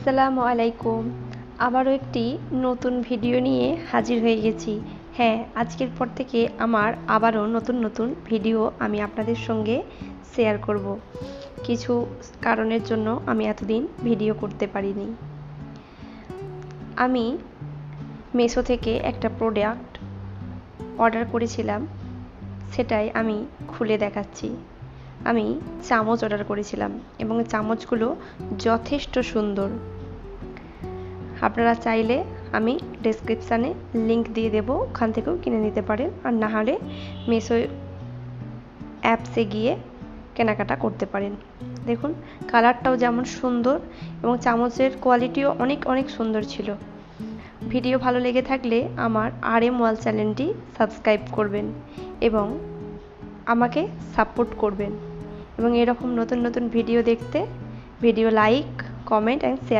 আসসালামু আলাইকুম। আবারও একটি নতুন ভিডিও নিয়ে হাজির হয়ে গেছি। হ্যাঁ, আজকের পর থেকে আমার আবারও নতুন ভিডিও আমি আপনাদের সঙ্গে শেয়ার করব। কিছু কারণের জন্য আমি এতদিন ভিডিও করতে পারিনি। আমি মিশো থেকে একটা প্রোডাক্ট অর্ডার করেছিলাম, সেটাই আমি খুলে দেখাচ্ছি। আমি চামচ অর্ডার করেছিলাম এবং চামচগুলো যথেষ্ট সুন্দর। আপনারা চাইলে আমি ডেসক্রিপশানে লিংক দিয়ে দেবো, ওখান থেকেও কিনে নিতে পারেন, আর না হলে মিশো অ্যাপসে গিয়ে কেনাকাটা করতে পারেন। দেখুন কালারটাও যেমন সুন্দর এবং চামচের কোয়ালিটিও অনেক সুন্দর ছিল। ভিডিও ভালো লেগে থাকলে আমার RM ওয়াল চ্যানেলটি সাবস্ক্রাইব করবেন এবং আমাকে সাপোর্ট করবেন, এবং এরকম নতুন ভিডিও দেখতে video like, comment and share